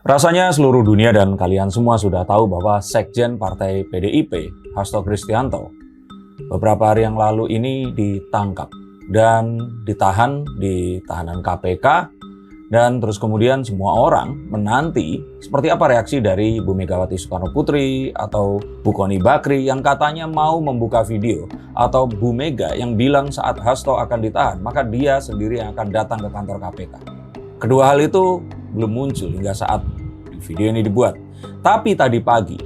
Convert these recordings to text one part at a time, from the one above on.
Rasanya seluruh dunia dan kalian semua sudah tahu bahwa Sekjen Partai PDIP, Hasto Kristianto, beberapa hari yang lalu ini ditangkap dan ditahan di tahanan KPK, dan terus kemudian semua orang menanti seperti apa reaksi dari Bu Megawati Soekarno Putri atau Bu Kony Bakri yang katanya mau membuka video, atau Bu Mega yang bilang saat Hasto akan ditahan maka dia sendiri yang akan datang ke kantor KPK. Kedua hal itu belum muncul hingga saat video ini dibuat. Tapi tadi pagi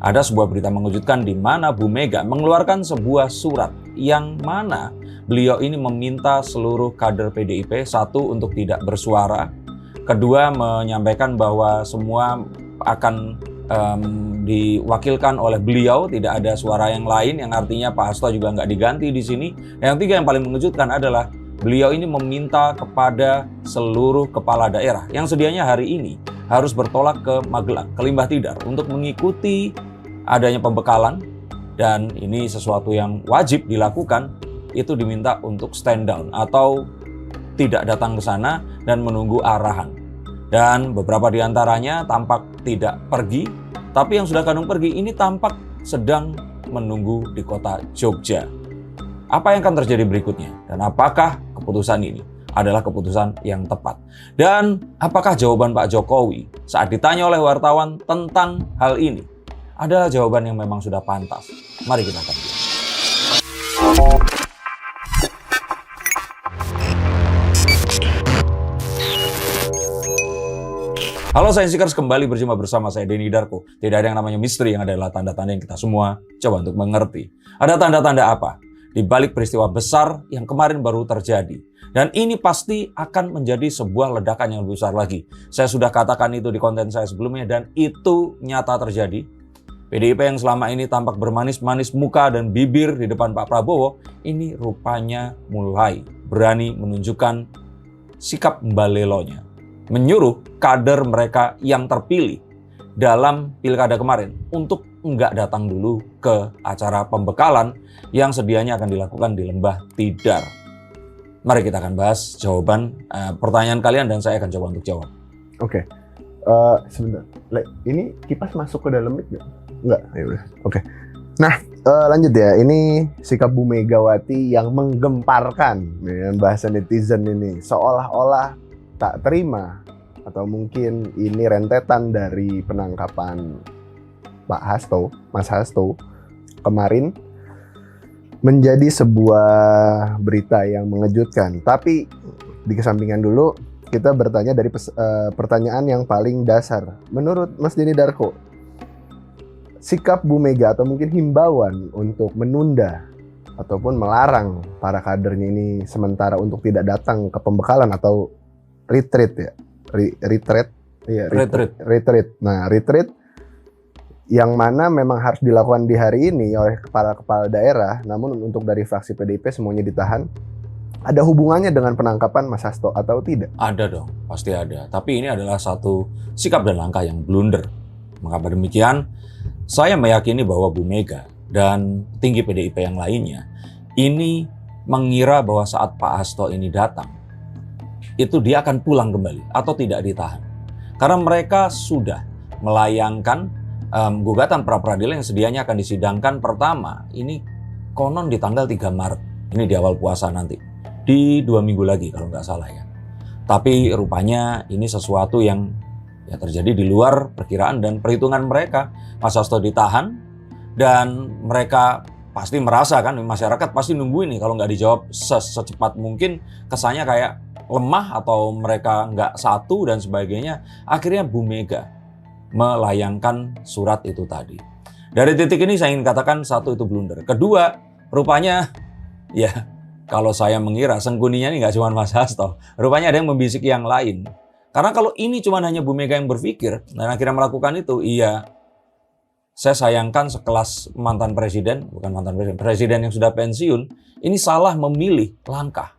ada sebuah berita mengejutkan di mana Bu Mega mengeluarkan sebuah surat yang mana beliau ini meminta seluruh kader PDIP, satu, untuk tidak bersuara, kedua, menyampaikan bahwa semua akan diwakilkan oleh beliau, tidak ada suara yang lain, yang artinya Pak Hasto juga nggak diganti di sini. Dan yang tiga yang paling mengejutkan adalah beliau ini meminta kepada seluruh kepala daerah yang sedianya hari ini harus bertolak ke Magelang, ke Limbah Tidar untuk mengikuti adanya pembekalan, dan ini sesuatu yang wajib dilakukan, itu diminta untuk stand down atau tidak datang ke sana dan menunggu arahan. Dan beberapa di antaranya tampak tidak pergi, tapi yang sudah kadung pergi ini tampak sedang menunggu di kota Jogja. Apa yang akan terjadi berikutnya? Dan apakah keputusan ini adalah keputusan yang tepat? Dan apakah jawaban Pak Jokowi saat ditanya oleh wartawan tentang hal ini adalah jawaban yang memang sudah pantas? Mari kita akan lihat. Halo Science Seekers, kembali berjumpa bersama saya Denny Darko. Tidak ada yang namanya misteri, yang adalah tanda-tanda yang kita semua coba untuk mengerti. Ada tanda-tanda apa? Di balik peristiwa besar yang kemarin baru terjadi. Dan ini pasti akan menjadi sebuah ledakan yang lebih besar lagi. Saya sudah katakan itu di konten saya sebelumnya dan itu nyata terjadi. PDIP yang selama ini tampak bermanis-manis muka dan bibir di depan Pak Prabowo, ini rupanya mulai berani menunjukkan sikap mbalelonya. Menyuruh kader mereka yang terpilih dalam pilkada kemarin untuk enggak datang dulu ke acara pembekalan yang sedianya akan dilakukan di Lembah Tidar. Mari kita akan bahas jawaban pertanyaan kalian dan saya akan coba untuk jawab. Oke. Sebentar. Ini kipas masuk ke dalam mic nggak? Nggak. Ya udah. Oke. Nah, lanjut ya. Ini sikap Bu Megawati yang menggemparkan dengan bahasa netizen ini, seolah-olah tak terima atau mungkin ini rentetan dari penangkapan Pak Hasto, Mas Hasto kemarin, menjadi sebuah berita yang mengejutkan. Tapi di kesampingan dulu kita bertanya dari pertanyaan yang paling dasar. Menurut Mas Denny Darko, sikap Bu Mega atau mungkin himbauan untuk menunda ataupun melarang para kadernya ini sementara untuk tidak datang ke pembekalan atau retreat ya, retreat. Nah, retreat yang mana memang harus dilakukan di hari ini oleh para kepala daerah, namun untuk dari fraksi PDIP semuanya ditahan. Ada hubungannya dengan penangkapan Mas Hasto atau tidak? Ada dong, pasti ada. Tapi ini adalah satu sikap dan langkah yang blunder. Mengapa demikian? Saya meyakini bahwa Bu Mega dan petinggi PDIP yang lainnya ini mengira bahwa saat Pak Hasto ini datang, itu dia akan pulang kembali atau tidak ditahan. Karena mereka sudah melayangkan gugatan pra-peradilan yang sedianya akan disidangkan pertama. Ini konon di tanggal 3 Maret. Ini di awal puasa nanti. Di 2 minggu lagi kalau nggak salah ya. Tapi rupanya ini sesuatu yang ya terjadi di luar perkiraan dan perhitungan mereka. Mas Hasto ditahan dan mereka pasti merasa kan, masyarakat pasti nunggu ini. Kalau nggak dijawab secepat mungkin kesannya kayak lemah atau mereka nggak satu dan sebagainya. Akhirnya Bu Mega melayangkan surat itu tadi. Dari titik ini saya ingin katakan satu, itu blunder. Kedua, rupanya ya kalau saya mengira sengkuninya ini nggak cuma Mas Hasto. Rupanya ada yang membisik yang lain. Karena kalau ini cuma hanya Bu Mega yang berpikir dan akhirnya melakukan itu, iya, saya sayangkan sekelas mantan presiden, bukan mantan presiden, presiden yang sudah pensiun, ini salah memilih langkah.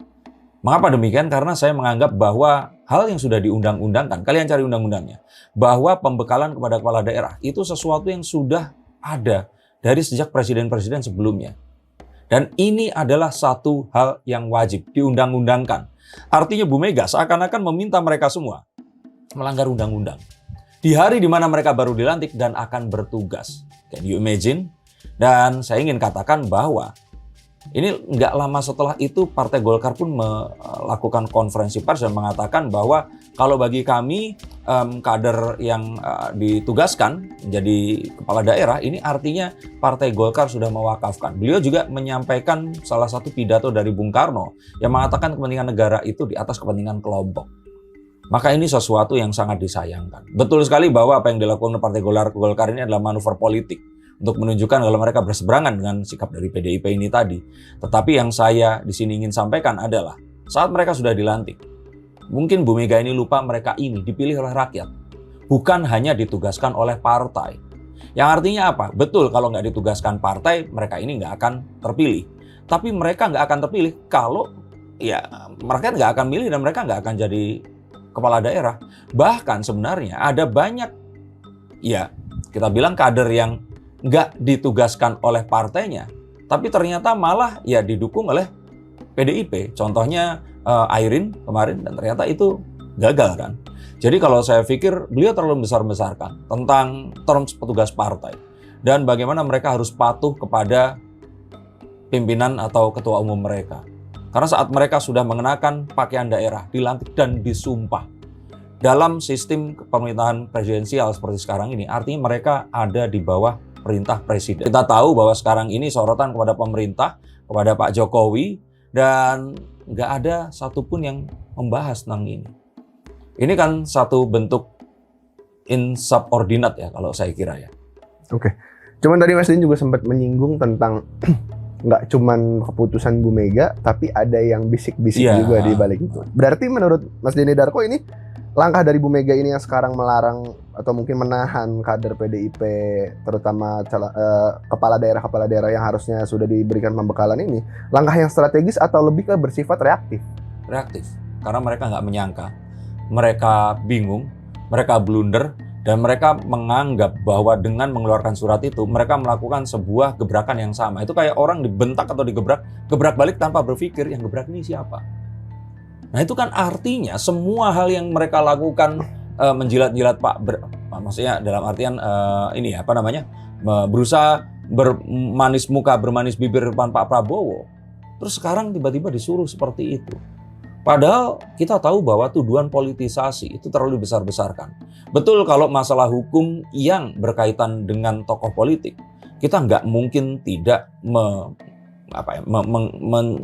Mengapa demikian? Karena saya menganggap bahwa hal yang sudah diundang-undangkan, kalian cari undang-undangnya, bahwa pembekalan kepada kepala daerah itu sesuatu yang sudah ada dari sejak presiden-presiden sebelumnya. Dan ini adalah satu hal yang wajib diundang-undangkan. Artinya Bu Mega seakan-akan meminta mereka semua melanggar undang-undang. Di hari di mana mereka baru dilantik dan akan bertugas. Can you imagine? Dan saya ingin katakan bahwa ini nggak lama setelah itu Partai Golkar pun melakukan konferensi pers dan mengatakan bahwa kalau bagi kami kader yang ditugaskan menjadi kepala daerah ini artinya Partai Golkar sudah mewakafkan. Beliau juga menyampaikan salah satu pidato dari Bung Karno yang mengatakan kepentingan negara itu di atas kepentingan kelompok. Maka ini sesuatu yang sangat disayangkan. Betul sekali bahwa apa yang dilakukan Partai Golkar ini adalah manuver politik untuk menunjukkan kalau mereka berseberangan dengan sikap dari PDIP ini tadi. Tetapi yang saya di sini ingin sampaikan adalah saat mereka sudah dilantik, mungkin Bu Mega ini lupa mereka ini dipilih oleh rakyat, bukan hanya ditugaskan oleh partai. Yang artinya apa? Betul kalau nggak ditugaskan partai, mereka ini nggak akan terpilih. Tapi mereka nggak akan terpilih kalau ya mereka nggak akan milih dan mereka nggak akan jadi kepala daerah. Bahkan sebenarnya ada banyak ya kita bilang kader yang nggak ditugaskan oleh partainya, tapi ternyata malah ya didukung oleh PDIP. Contohnya Airin kemarin dan ternyata itu gagal kan. Jadi kalau saya pikir beliau terlalu besar-besarkan tentang terms petugas partai dan bagaimana mereka harus patuh kepada pimpinan atau ketua umum mereka. Karena saat mereka sudah mengenakan pakaian daerah, dilantik dan disumpah dalam sistem pemerintahan presidensial seperti sekarang ini, artinya mereka ada di bawah perintah presiden. Kita tahu bahwa sekarang ini sorotan kepada pemerintah, kepada Pak Jokowi, dan nggak ada satupun yang membahas tentang ini. Ini kan satu bentuk insubordinate ya kalau saya kira ya. Oke. Cuman tadi Mas Din juga sempat menyinggung tentang nggak cuman keputusan Bu Mega, tapi ada yang bisik-bisik juga di balik itu. Berarti menurut Mas Denny Darko ini langkah dari Bu Mega ini yang sekarang melarang atau mungkin menahan kader PDIP, terutama kepala daerah yang harusnya sudah diberikan pembekalan ini, langkah yang strategis atau lebih ke bersifat reaktif? Reaktif, karena mereka nggak menyangka, mereka bingung, mereka blunder, dan mereka menganggap bahwa dengan mengeluarkan surat itu, mereka melakukan sebuah gebrakan yang sama. Itu kayak orang dibentak atau gebrak balik tanpa berpikir, yang gebrak ini siapa? Nah itu kan artinya semua hal yang mereka lakukan menjilat-jilat maksudnya dalam artian ini ya, berusaha bermanis muka, bermanis bibir depan Pak Prabowo. Terus sekarang tiba-tiba disuruh seperti itu. Padahal kita tahu bahwa tuduhan politisasi itu terlalu besar-besarkan. Betul kalau masalah hukum yang berkaitan dengan tokoh politik, kita nggak mungkin tidak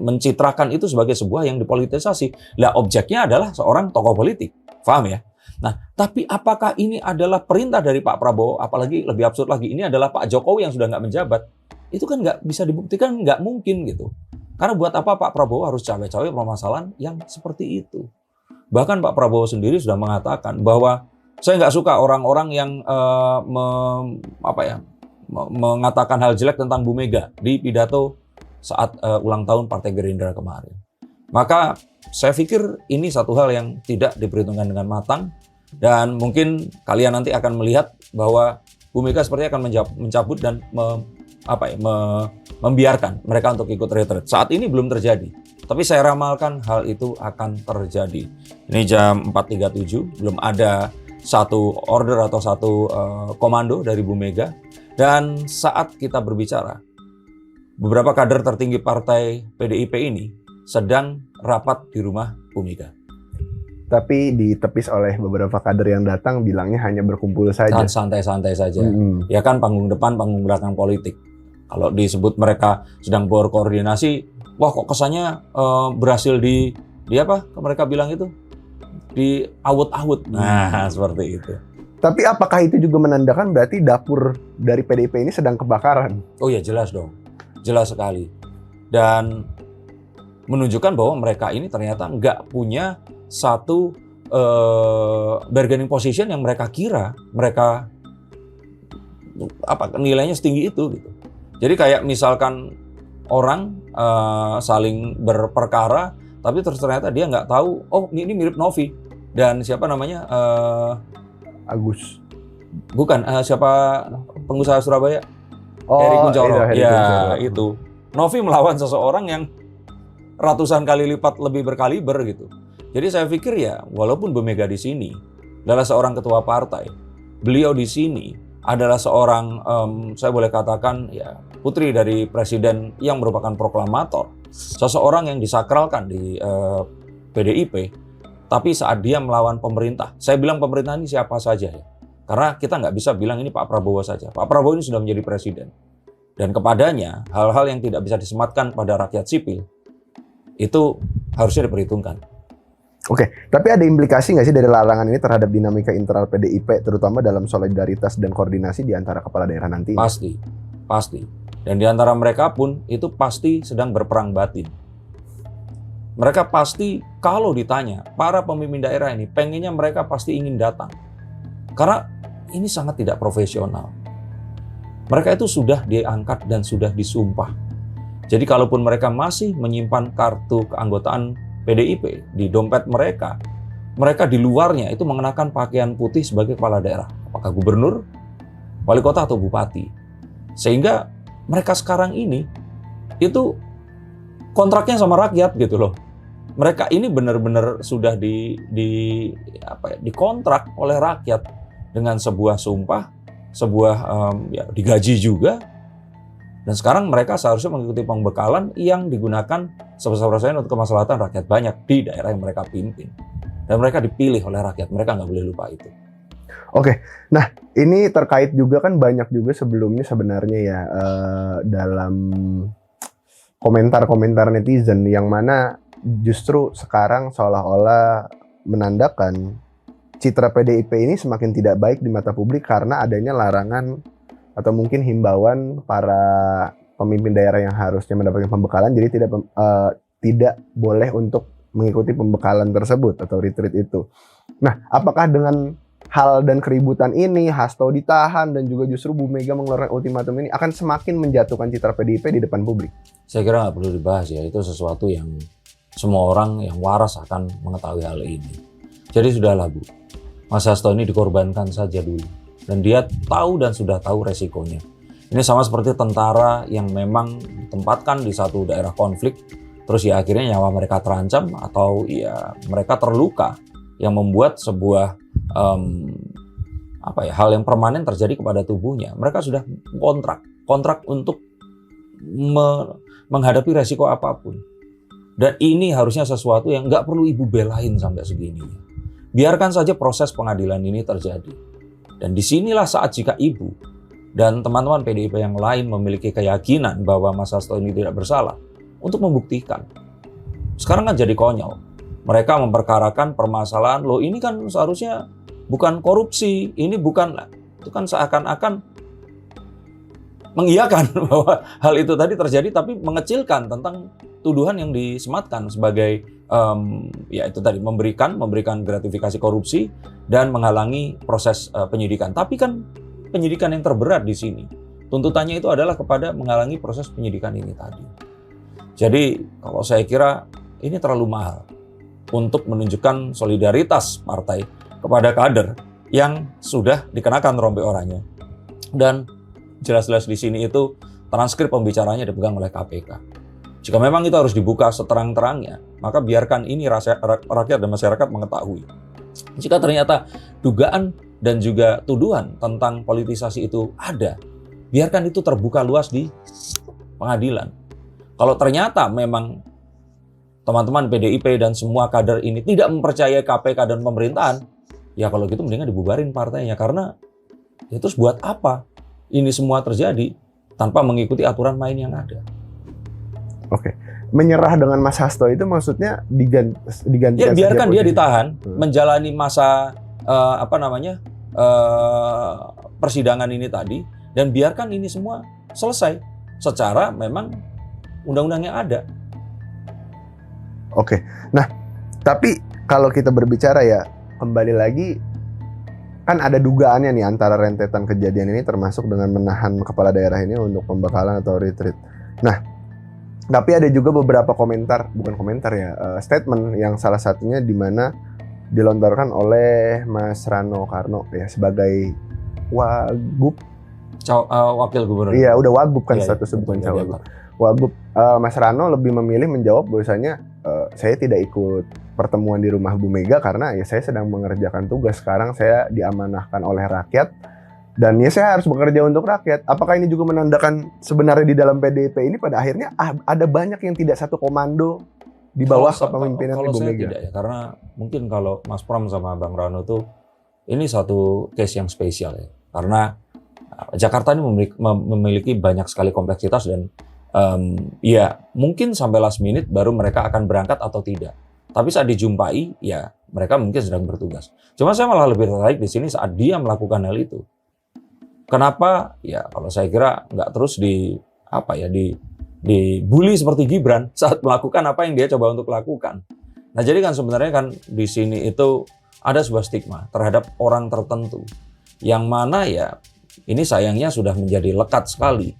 mencitrakan itu sebagai sebuah yang dipolitisasi. Lah objeknya adalah seorang tokoh politik, paham ya? Nah, tapi apakah ini adalah perintah dari Pak Prabowo? Apalagi lebih absurd lagi, ini adalah Pak Jokowi yang sudah nggak menjabat. Itu kan nggak bisa dibuktikan, nggak mungkin gitu. Karena buat apa Pak Prabowo harus cawe-cawe permasalahan yang seperti itu? Bahkan Pak Prabowo sendiri sudah mengatakan bahwa saya nggak suka orang-orang yang mengatakan hal jelek tentang Bu Mega di pidato saat ulang tahun Partai Gerindra kemarin. Maka saya pikir ini satu hal yang tidak diperhitungkan dengan matang dan mungkin kalian nanti akan melihat bahwa Bu Mega sepertinya akan mencabut dan membiarkan mereka untuk ikut retreat. Saat ini belum terjadi, tapi saya ramalkan hal itu akan terjadi. Ini jam 4.37, belum ada satu order atau satu komando dari Bu Mega. Dan saat kita berbicara, beberapa kader tertinggi partai PDIP ini sedang rapat di rumah Bu Mega. Tapi ditepis oleh beberapa kader yang datang bilangnya hanya berkumpul saja. Santai-santai saja. Ya kan panggung depan, panggung belakang politik. Kalau disebut mereka sedang berkoordinasi, wah kok kesannya berhasil di apa? Mereka bilang itu di awut-awut. Nah, seperti itu. Tapi apakah itu juga menandakan berarti dapur dari PDIP ini sedang kebakaran? Oh ya jelas dong, jelas sekali. Dan menunjukkan bahwa mereka ini ternyata nggak punya satu bargaining position yang mereka kira mereka nilainya setinggi itu gitu. Jadi kayak misalkan orang saling berperkara, tapi terus ternyata dia nggak tahu, oh ini mirip Novi dan siapa namanya Agus. Bukan siapa pengusaha Surabaya? Oh, Heri Kunchoro. Heri Ya Kunchoro. itu. Novi melawan seseorang yang ratusan kali lipat lebih berkaliber gitu. Jadi saya pikir ya walaupun Bu Mega di sini adalah seorang ketua partai, beliau di sini adalah seorang, saya boleh katakan ya putri dari presiden yang merupakan proklamator, seseorang yang disakralkan di PDIP, tapi saat dia melawan pemerintah, saya bilang pemerintah ini siapa saja ya, karena kita nggak bisa bilang ini Pak Prabowo saja. Pak Prabowo ini sudah menjadi presiden, dan kepadanya hal-hal yang tidak bisa disematkan pada rakyat sipil itu harusnya diperhitungkan. Oke, tapi ada implikasi nggak sih dari larangan ini terhadap dinamika internal PDIP, terutama dalam solidaritas dan koordinasi di antara kepala daerah nanti? Pasti. Dan di antara mereka pun itu pasti sedang berperang batin. Mereka pasti kalau ditanya, para pemimpin daerah ini pengennya mereka pasti ingin datang. Karena ini sangat tidak profesional. Mereka itu sudah diangkat dan sudah disumpah. Jadi kalaupun mereka masih menyimpan kartu keanggotaan PDIP di dompet mereka, mereka di luarnya itu mengenakan pakaian putih sebagai kepala daerah. Apakah gubernur, wali kota atau bupati. Sehingga mereka sekarang ini itu kontraknya sama rakyat gitu loh. Mereka ini benar-benar sudah dikontrak oleh rakyat dengan sebuah sumpah, sebuah digaji juga. Dan sekarang mereka seharusnya mengikuti pembekalan yang digunakan sebesar-besarnya untuk kemaslahatan rakyat banyak di daerah yang mereka pimpin. Dan mereka dipilih oleh rakyat, mereka nggak boleh lupa itu. Oke, nah ini terkait juga kan banyak juga sebelumnya sebenarnya ya dalam komentar-komentar netizen yang mana justru sekarang seolah-olah menandakan citra PDIP ini semakin tidak baik di mata publik karena adanya larangan atau mungkin himbauan para pemimpin daerah yang harusnya mendapatkan pembekalan jadi tidak boleh untuk mengikuti pembekalan tersebut atau retreat itu. Nah, apakah dengan hal dan keributan ini Hasto ditahan dan juga justru Bu Mega mengeluarkan ultimatum ini akan semakin menjatuhkan citra PDIP di depan publik? Saya kira nggak perlu dibahas ya, itu sesuatu yang semua orang yang waras akan mengetahui hal ini. Jadi sudahlah Bu, Mas Hasto ini dikorbankan saja dulu. Dan dia tahu dan sudah tahu resikonya. Ini sama seperti tentara yang memang ditempatkan di satu daerah konflik, terus ya akhirnya nyawa mereka terancam atau ya mereka terluka, yang membuat sebuah hal yang permanen terjadi kepada tubuhnya. Mereka sudah kontrak untuk menghadapi resiko apapun. Dan ini harusnya sesuatu yang nggak perlu ibu belain sampai segini. Biarkan saja proses pengadilan ini terjadi. Dan disinilah saat jika ibu dan teman-teman PDIP yang lain memiliki keyakinan bahwa Mas Hasto ini tidak bersalah untuk membuktikan. Sekarang kan jadi konyol. Mereka memperkarakan permasalahan, loh ini kan seharusnya bukan korupsi, ini bukan, itu kan seakan-akan mengiyakan bahwa hal itu tadi terjadi tapi mengecilkan tentang tuduhan yang disematkan sebagai itu tadi memberikan gratifikasi korupsi dan menghalangi proses penyidikan. Tapi kan penyidikan yang terberat di sini tuntutannya itu adalah kepada menghalangi proses penyidikan ini tadi. Jadi kalau saya kira ini terlalu mahal untuk menunjukkan solidaritas partai kepada kader yang sudah dikenakan rompi oranye. Dan jelas-jelas di sini itu transkrip pembicaranya dipegang oleh KPK. Jika memang itu harus dibuka seterang-terangnya, maka biarkan ini rakyat dan masyarakat mengetahui. Jika ternyata dugaan dan juga tuduhan tentang politisasi itu ada, biarkan itu terbuka luas di pengadilan. Kalau ternyata memang teman-teman PDIP dan semua kader ini tidak mempercayai KPK dan pemerintahan, ya kalau gitu mendingan dibubarin partainya. Karena ya terus buat apa ini semua terjadi tanpa mengikuti aturan main yang ada. Oke, menyerah dengan Mas Hasto itu maksudnya diganti ya biarkan dia ditahan, menjalani masa persidangan ini tadi, dan biarkan ini semua selesai secara memang undang-undangnya ada. Oke, nah tapi kalau kita berbicara ya kembali lagi kan ada dugaannya nih antara rentetan kejadian ini termasuk dengan menahan kepala daerah ini untuk pembekalan atau retreat. Nah, tapi ada juga beberapa statement yang salah satunya di mana dilontarkan oleh Mas Rano Karno ya sebagai Wagub, wakil gubernur. Iya, udah Wagub kan statusnya bukan Cawagup. Wagub, Mas Rano lebih memilih menjawab bahwasanya saya tidak ikut pertemuan di rumah Bu Mega karena ya saya sedang mengerjakan tugas. Sekarang saya diamanahkan oleh rakyat dan ya saya harus bekerja untuk rakyat. Apakah ini juga menandakan sebenarnya di dalam PDIP ini pada akhirnya ada banyak yang tidak satu komando di bawah kepemimpinan Ibu saya Mega? tidak ya, karena mungkin kalau Mas Pram sama Bang Rano tuh ini satu case yang spesial ya. Karena Jakarta ini memiliki banyak sekali kompleksitas dan ya mungkin sampai last minute baru mereka akan berangkat atau tidak. Tapi saat dijumpai ya mereka mungkin sedang bertugas. Cuma saya malah lebih tertarik di sini saat dia melakukan hal itu. Kenapa? Ya kalau saya kira nggak terus dibully seperti Gibran saat melakukan apa yang dia coba untuk lakukan. Nah jadi kan sebenarnya kan di sini itu ada sebuah stigma terhadap orang tertentu yang mana ya ini sayangnya sudah menjadi lekat sekali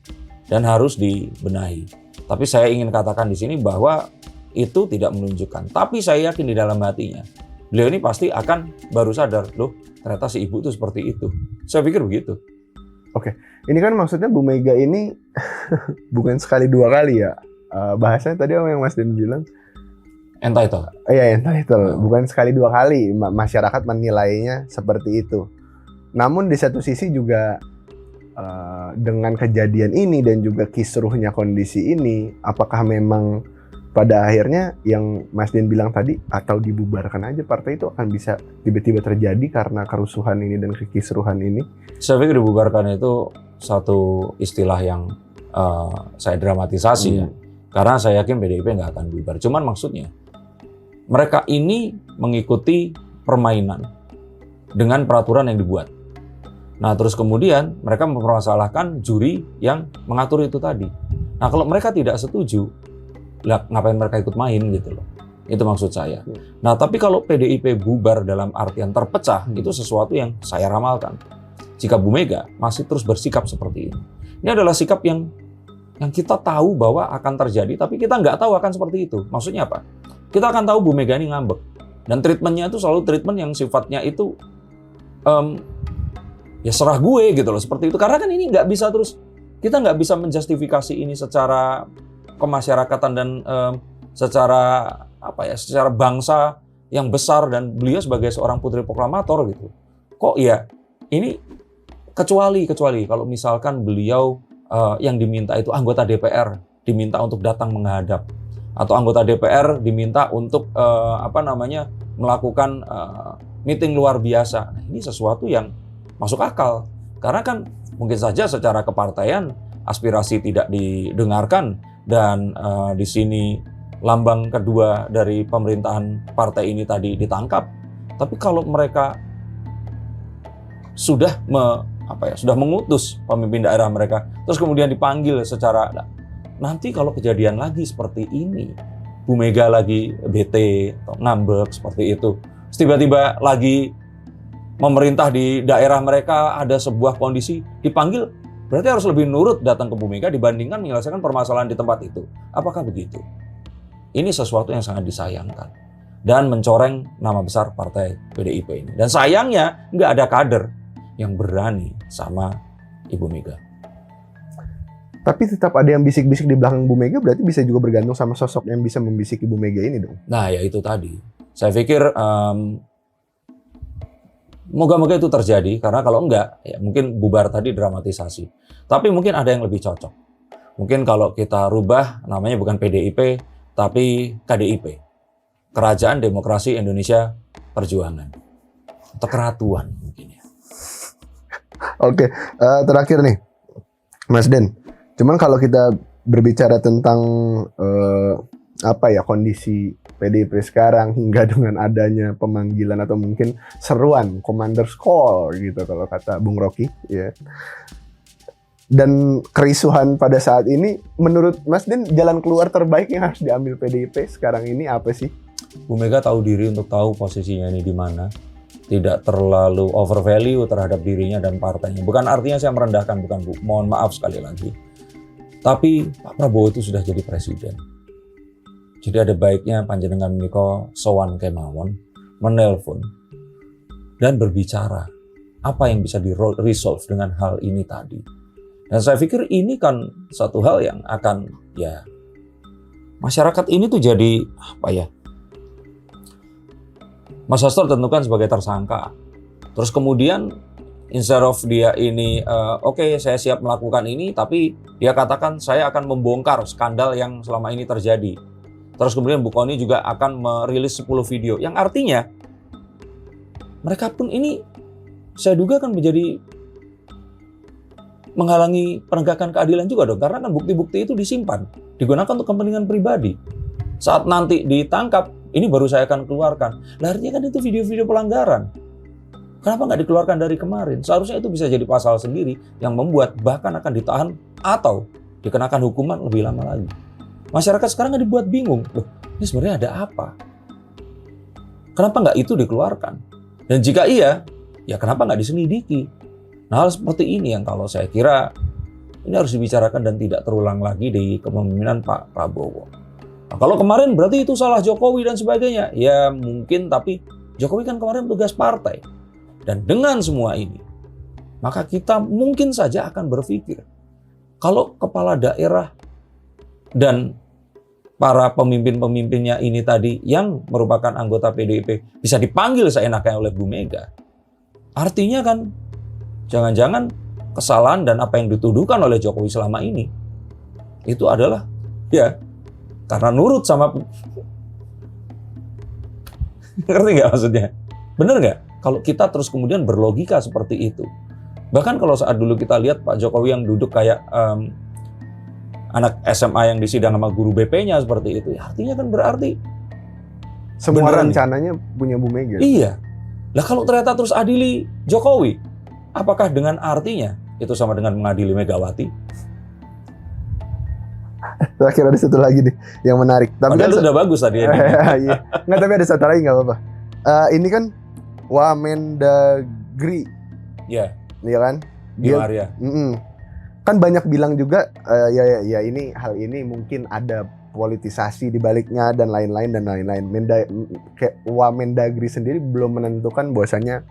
dan harus dibenahi. Tapi saya ingin katakan di sini bahwa itu tidak menunjukkan. Tapi saya yakin di dalam hatinya beliau ini pasti akan baru sadar, loh ternyata si ibu itu seperti itu. Saya pikir begitu. Oke, ini kan maksudnya Bu Mega ini bukan sekali dua kali ya. Bahasanya tadi yang Mas Den bilang Entitled. Iya, entitled. Bukan sekali dua kali masyarakat menilainya seperti itu. Namun di satu sisi juga dengan kejadian ini dan juga kisruhnya kondisi ini, apakah memang pada akhirnya yang Mas Den bilang tadi atau dibubarkan aja partai itu akan bisa tiba-tiba terjadi karena kerusuhan ini dan kekisruhan ini? Saya pikir dibubarkan itu satu istilah yang saya dramatisasi ya. Karena saya yakin PDIP nggak akan bubar. Cuman maksudnya mereka ini mengikuti permainan dengan peraturan yang dibuat. Nah terus kemudian mereka mempermasalahkan juri yang mengatur itu tadi. Nah kalau mereka tidak setuju, lah ngapain mereka ikut main gitu loh. Itu maksud saya. Nah tapi kalau PDIP bubar dalam artian terpecah, itu sesuatu yang saya ramalkan. Jika Bu Mega masih terus bersikap seperti ini. Ini adalah sikap yang kita tahu bahwa akan terjadi, tapi kita nggak tahu akan seperti itu. Maksudnya apa? Kita akan tahu Bu Mega ini ngambek. Dan treatmentnya itu selalu treatment yang sifatnya itu ya serah gue gitu loh, seperti itu. Karena kan ini nggak bisa terus, kita nggak bisa menjustifikasi ini secara kemasyarakatan dan secara secara bangsa yang besar dan beliau sebagai seorang putri proklamator gitu. Kok ya ini kecuali kalau misalkan beliau yang diminta itu anggota DPR diminta untuk datang menghadap atau anggota DPR diminta untuk melakukan meeting luar biasa. Nah, ini sesuatu yang masuk akal. Karena kan mungkin saja secara kepartaian aspirasi tidak didengarkan dan di sini lambang kedua dari pemerintahan partai ini tadi ditangkap. Tapi kalau mereka sudah mengutus pemimpin daerah mereka, terus kemudian dipanggil secara nanti kalau kejadian lagi seperti ini, Bu Mega lagi bete atau ngambek seperti itu, tiba-tiba lagi memerintah di daerah mereka ada sebuah kondisi dipanggil, berarti harus lebih nurut datang ke Bu Mega dibandingkan menyelesaikan permasalahan di tempat itu. Apakah begitu? Ini sesuatu yang sangat disayangkan dan mencoreng nama besar partai PDIP ini. Dan sayangnya nggak ada kader yang berani sama Ibu Mega. Tapi tetap ada yang bisik-bisik di belakang Bu Mega, berarti bisa juga bergantung sama sosok yang bisa membisik Ibu Mega ini dong. Nah ya itu tadi. Saya pikir moga-moga itu terjadi, karena kalau enggak, ya mungkin bubar tadi dramatisasi. Tapi mungkin ada yang lebih cocok. Mungkin kalau kita rubah namanya bukan PDIP, tapi KDIP. Kerajaan Demokrasi Indonesia Perjuangan. Atau Keratuan mungkin ya. Oke, terakhir nih, Mas Den. Cuman kalau kita berbicara tentang kondisi PDIP sekarang hingga dengan adanya pemanggilan atau mungkin seruan Commander's Call gitu kalau kata Bung Rocky ya. Dan kerisuhan pada saat ini menurut Mas Den jalan keluar terbaik yang harus diambil PDIP sekarang ini apa sih? Bu Mega tahu diri untuk tahu posisinya ini di mana. Tidak terlalu overvalue terhadap dirinya dan partainya. Bukan artinya saya merendahkan, bukan Bu. Mohon maaf sekali lagi. Tapi Pak Prabowo itu sudah jadi presiden. Jadi ada baiknya panjenengan menika sowan kemawon, menelpon dan berbicara apa yang bisa di-resolve dengan hal ini tadi. Dan saya pikir ini kan satu hal yang akan masyarakat ini tuh jadi Mas Hasto ditentukan sebagai tersangka. Terus kemudian instead of dia ini oke, saya siap melakukan ini, tapi dia katakan saya akan membongkar skandal yang selama ini terjadi. Terus kemudian Bu Kony juga akan merilis 10 video. Yang artinya mereka pun ini saya duga akan menjadi menghalangi penegakan keadilan juga dong. Karena kan bukti-bukti itu disimpan, digunakan untuk kepentingan pribadi. Saat nanti ditangkap, ini baru saya akan keluarkan. Lah artinya kan itu video-video pelanggaran. Kenapa nggak dikeluarkan dari kemarin? Seharusnya itu bisa jadi pasal sendiri yang membuat bahkan akan ditahan atau dikenakan hukuman lebih lama lagi. Masyarakat sekarang nggak dibuat bingung. Loh, ini sebenarnya ada apa? Kenapa nggak itu dikeluarkan? Dan jika iya, ya kenapa nggak diselidiki? Nah, hal seperti ini yang kalau saya kira ini harus dibicarakan dan tidak terulang lagi di kepemimpinan Pak Prabowo. Nah, kalau kemarin berarti itu salah Jokowi dan sebagainya. Ya mungkin, tapi Jokowi kan kemarin tugas partai. Dan dengan semua ini, maka kita mungkin saja akan berpikir, kalau kepala daerah dan para pemimpin-pemimpinnya ini tadi yang merupakan anggota PDIP bisa dipanggil seenaknya oleh Bu Mega, artinya kan jangan-jangan kesalahan dan apa yang dituduhkan oleh Jokowi selama ini itu adalah ya karena nurut sama ngerti nggak maksudnya? Bener nggak? Kalau kita terus kemudian berlogika seperti itu. Bahkan kalau saat dulu kita lihat Pak Jokowi yang duduk kayak anak SMA yang disidang sama guru BP-nya seperti itu, ya artinya kan berarti semua beneran rencananya punya Bu Mega. Iya. Lah kalau ternyata terus adili Jokowi, apakah dengan artinya itu sama dengan mengadili Megawati? Terakhir ada satu lagi nih yang menarik. Tapi Padahal kan udah bagus tadi. iya. Nggak, tapi ada satu lagi nggak apa-apa. Ini kan Wamendagri, Ya, iya kan? Bima Arya. Kan banyak bilang juga ya ini hal ini mungkin ada politisasi di baliknya dan lain-lain. Kayak Wamendagri sendiri belum menentukan bahwasanya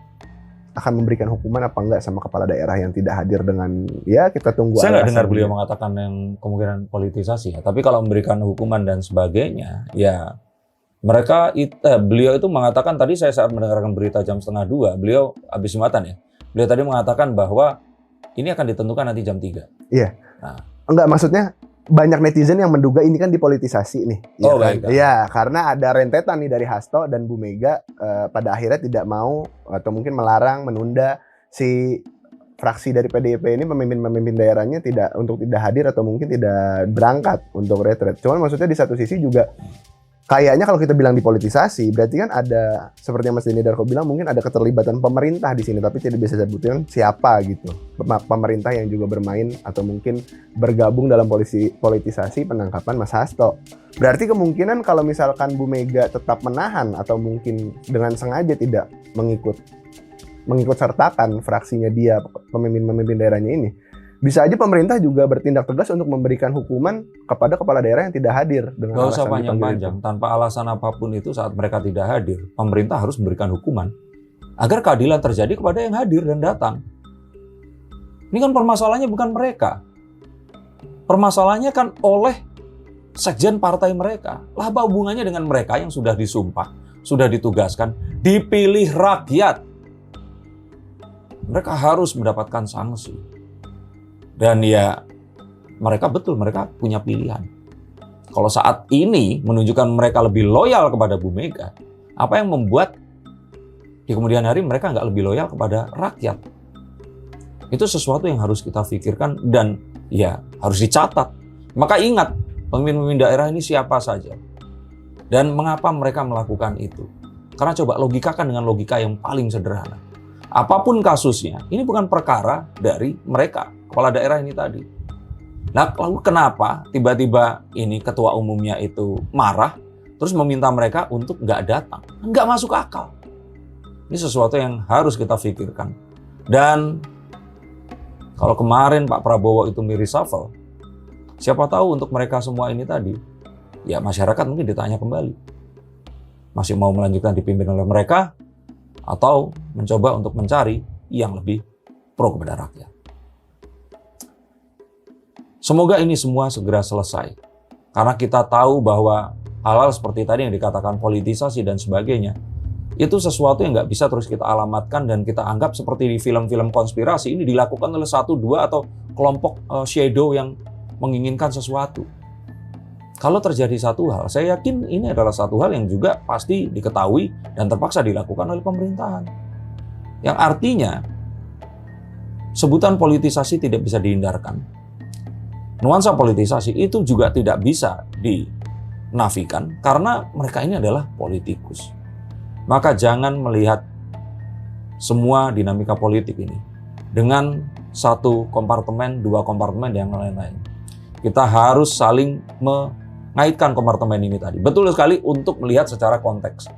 akan memberikan hukuman apa enggak sama kepala daerah yang tidak hadir dengan ya kita tunggu. Saya nggak dengar beliau mengatakan yang kemungkinan politisasi ya. Tapi kalau memberikan hukuman dan sebagainya, ya mereka beliau itu mengatakan tadi saya saat mendengarkan berita jam 1:30, beliau habis Jumatan ya. Beliau tadi mengatakan bahwa ini akan ditentukan nanti jam 3. Iya. Nah. Enggak, maksudnya banyak netizen yang menduga ini kan dipolitisasi nih. Oh, ya, baik. Iya, karena ada rentetan nih dari Hasto dan Bu Mega pada akhirnya tidak mau atau mungkin melarang, menunda si fraksi dari PDIP ini pemimpin daerahnya tidak hadir atau mungkin tidak berangkat untuk retret. Cuman maksudnya di satu sisi juga kayaknya kalau kita bilang dipolitisasi, berarti kan ada, seperti yang Mas Denny Darko bilang, mungkin ada keterlibatan pemerintah di sini, tapi tidak bisa disebutkan siapa gitu. Pemerintah yang juga bermain atau mungkin bergabung dalam politisasi penangkapan Mas Hasto. Berarti kemungkinan kalau misalkan Bu Mega tetap menahan atau mungkin dengan sengaja tidak mengikut sertakan fraksinya dia, pemimpin daerahnya ini, bisa aja pemerintah juga bertindak tegas untuk memberikan hukuman kepada kepala daerah yang tidak hadir dengan Gak usah alasan panjang-panjang, tanpa alasan apapun itu saat mereka tidak hadir, pemerintah harus memberikan hukuman agar keadilan terjadi kepada yang hadir dan datang. Ini kan permasalahannya bukan mereka. Permasalahannya kan oleh sekjen partai mereka. Lah apa hubungannya dengan mereka yang sudah disumpah, sudah ditugaskan, dipilih rakyat. Mereka harus mendapatkan sanksi. Dan ya mereka punya pilihan. Kalau saat ini menunjukkan mereka lebih loyal kepada Bu Mega, apa yang membuat di kemudian hari mereka nggak lebih loyal kepada rakyat? Itu sesuatu yang harus kita pikirkan dan ya harus dicatat. Maka ingat, pemimpin daerah ini siapa saja. Dan mengapa mereka melakukan itu? Karena coba logikakan dengan logika yang paling sederhana. Apapun kasusnya, ini bukan perkara dari mereka, kepala daerah ini tadi. Nah, lalu kenapa tiba-tiba ini ketua umumnya itu marah, terus meminta mereka untuk nggak datang? Nggak masuk akal. Ini sesuatu yang harus kita pikirkan. Dan kalau kemarin Pak Prabowo itu reshuffle, siapa tahu untuk mereka semua ini tadi, ya masyarakat mungkin ditanya kembali. Masih mau melanjutkan dipimpin oleh mereka, atau mencoba untuk mencari yang lebih pro kepada rakyat. Semoga ini semua segera selesai. Karena kita tahu bahwa hal-hal seperti tadi yang dikatakan politisasi dan sebagainya, Itu sesuatu yang nggak bisa terus kita alamatkan dan kita anggap seperti di film-film konspirasi ini dilakukan oleh satu, dua, atau kelompok shadow yang menginginkan sesuatu. Kalau terjadi satu hal, saya yakin ini adalah satu hal yang juga pasti diketahui dan terpaksa dilakukan oleh pemerintahan. Yang artinya, sebutan politisasi tidak bisa dihindarkan. Nuansa politisasi itu juga tidak bisa dinafikan karena mereka ini adalah politikus. Maka jangan melihat semua dinamika politik ini dengan satu kompartemen, dua kompartemen, dan yang lain-lain. Kita harus saling mengaitkan kompartemen ini tadi. Betul sekali untuk melihat secara konteks.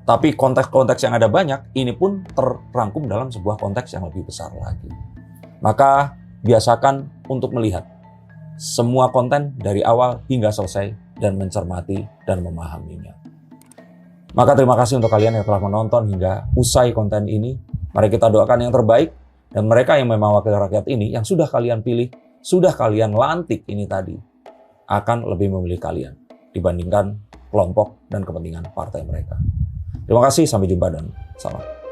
Tapi konteks-konteks yang ada banyak, ini pun terrangkum dalam sebuah konteks yang lebih besar lagi. Maka biasakan untuk melihat semua konten dari awal hingga selesai dan mencermati dan memahaminya. Maka terima kasih untuk kalian yang telah menonton hingga usai konten ini. Mari kita doakan yang terbaik dan mereka yang memang wakil rakyat ini yang sudah kalian pilih, sudah kalian lantik ini tadi, akan lebih memilih kalian dibandingkan kelompok dan kepentingan partai mereka. Terima kasih, sampai jumpa dan salam.